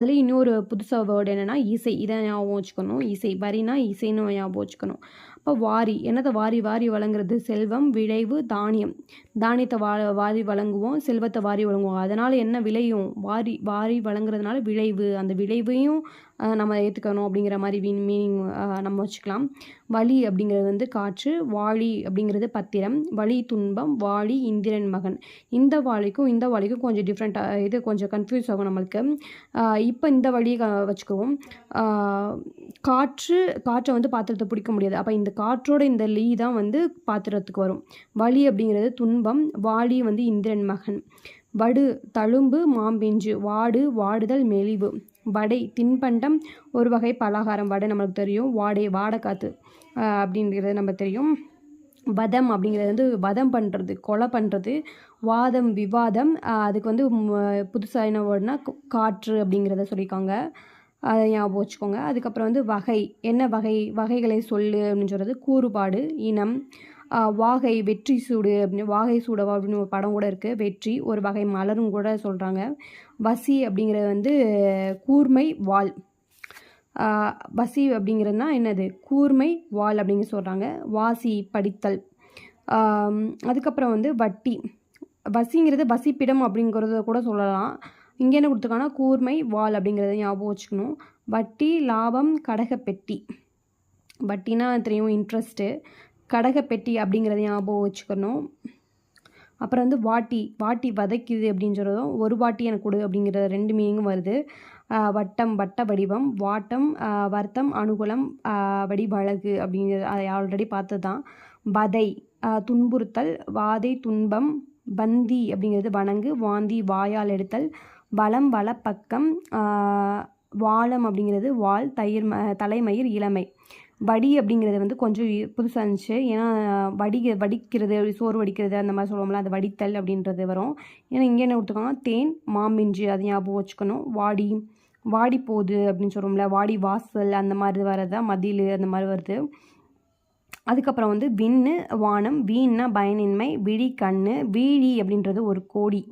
அதில் இன்னொரு புதுசாக வேர்டு என்னென்னா இசை. இதை ஞாபகம் வச்சுக்கணும். இசை வரினா இசைன்னு ஞாபகம் வச்சுக்கணும். அப்போ வாரி என்னத்தை வாரி வாரி வழங்குறது? செல்வம், விளைவு, தானியம். தானியத்தை வாரி வழங்குவோம், செல்வத்தை வாரி வழங்குவோம். அதனால் என்ன விளையும்? வாரி வாரி வழங்குறதுனால விளைவு. அந்த விளைவையும் நம்ம ஏற்றுக்கணும் அப்படிங்கிற மாதிரி மீனிங் நம்ம வச்சுக்கலாம். வலி அப்படிங்கிறது வந்து காற்று, வாளி அப்படிங்கிறது பத்திரம், வலி துன்பம், வாளி இந்திரன் மகன். இந்த வாளிக்கும் கொஞ்சம் டிஃப்ரெண்ட்டாக இது கொஞ்சம் கன்ஃபியூஸ் ஆகும் நம்மளுக்கு. இப்போ இந்த வழியை வச்சுக்குவோம். காற்றை வந்து பாத்திரத்தை பிடிக்க முடியாது. அப்போ இந்த காற்றோட இந்த லீ தான் வந்து பாத்திரத்துக்கு வரும். வலி அப்படிங்கிறது துன்பம், வாளி வந்து இந்திரன் மகன். வடு தழும்பு மாம்பிஞ்சு, வாடு வாடுதல் மெலிவு. வடை தின்பண்டம், ஒரு வகை பலகாரம். வடை நம்மளுக்கு தெரியும். வாடைக்காத்து அப்படிங்கிறது நம்ம தெரியும். வதம் அப்படிங்கிறது வந்து வதம் பண்ணுறது, கொலை பண்ணுறது. வாதம் விவாதம், அதுக்கு வந்து புதுசாக என்ன வேர்டுனா காற்று அப்படிங்கிறத சொல்லியிருக்காங்க. அதை ஞாபகம் வச்சுக்கோங்க. அதுக்கப்புறம் வந்து வகை, என்ன வகைகளை சொல்லு அப்படின்னு சொல்கிறது. கூறுபாடு, இனம். வாகை வெற்றி சூடு அப்படின்னு, வாகை சூடவா அப்படின்னு ஒரு படம் கூட இருக்குது. வெற்றி ஒரு வகை மலரும் கூட சொல்கிறாங்க. வசி அப்படிங்கிறது வந்து கூர்மை வாள். வசி அப்படிங்கிறதுனா என்னது? கூர்மை வாள் அப்படிங்க சொல்கிறாங்க. வாசி படித்தல். அதுக்கப்புறம் வந்து வட்டி. வசிங்கிறது வசிப்பிடம் அப்படிங்கிறத கூட சொல்லலாம். இங்கே என்ன கொடுத்துருக்காங்கன்னா கூர்மை வாள் அப்படிங்கிறத ஞாபகம் வச்சுக்கணும். வட்டி லாபம் கடகப்பெட்டி. வட்டினா தெரியும் இன்ட்ரெஸ்ட்டு. கடகப்பெட்டி அப்படிங்கிறத ஞாபகம் வச்சுக்கணும். அப்புறம் வந்து வாட்டி வதைக்குது அப்படின்னு சொல்கிறதும், ஒரு வாட்டி எனக்கு கொடு அப்படிங்கிற 2 மீனிங்கும் வருது. வட்டம் வட்ட வடிவம், வாட்டம் வருத்தம், அனுகூலம், வடிவழகு அப்படிங்கிறது அதை ஆல்ரெடி பார்த்தது தான். வதை துன்புறுத்தல், வாதை துன்பம், பந்தி அப்படிங்கிறது வணங்கு, வாந்தி வாயால் எடுத்தல், வளம் வலப்பக்கம், வாளம் அப்படிங்கிறது வாள், தலைமயிர் இளமை. வடி அப்படிங்கிறது வந்து கொஞ்சம் புதுசாக இருந்துச்சு. ஏன்னா வடிக்கிறது, சோறு வடிக்கிறது அந்த மாதிரி சொல்லுவோம்ல, அது வடித்தல் அப்படின்றது வரும். ஏன்னா இங்கே என்ன கொடுத்துருக்காங்க? தேன் மாமிஞ்சு, அது ஞாபகம் வச்சுக்கணும். வாடி போகுது அப்படின்னு சொல்லுவோம்ல, வாடி வாசல் அந்த மாதிரி வர்றது தான் மதில், அந்த மாதிரி வருது. அதுக்கப்புறம் வந்து விண்ணு வானம், வீண்னா பயனின்மை, விழி கண்ணு, வீழி அப்படின்றது ஒரு கோடி.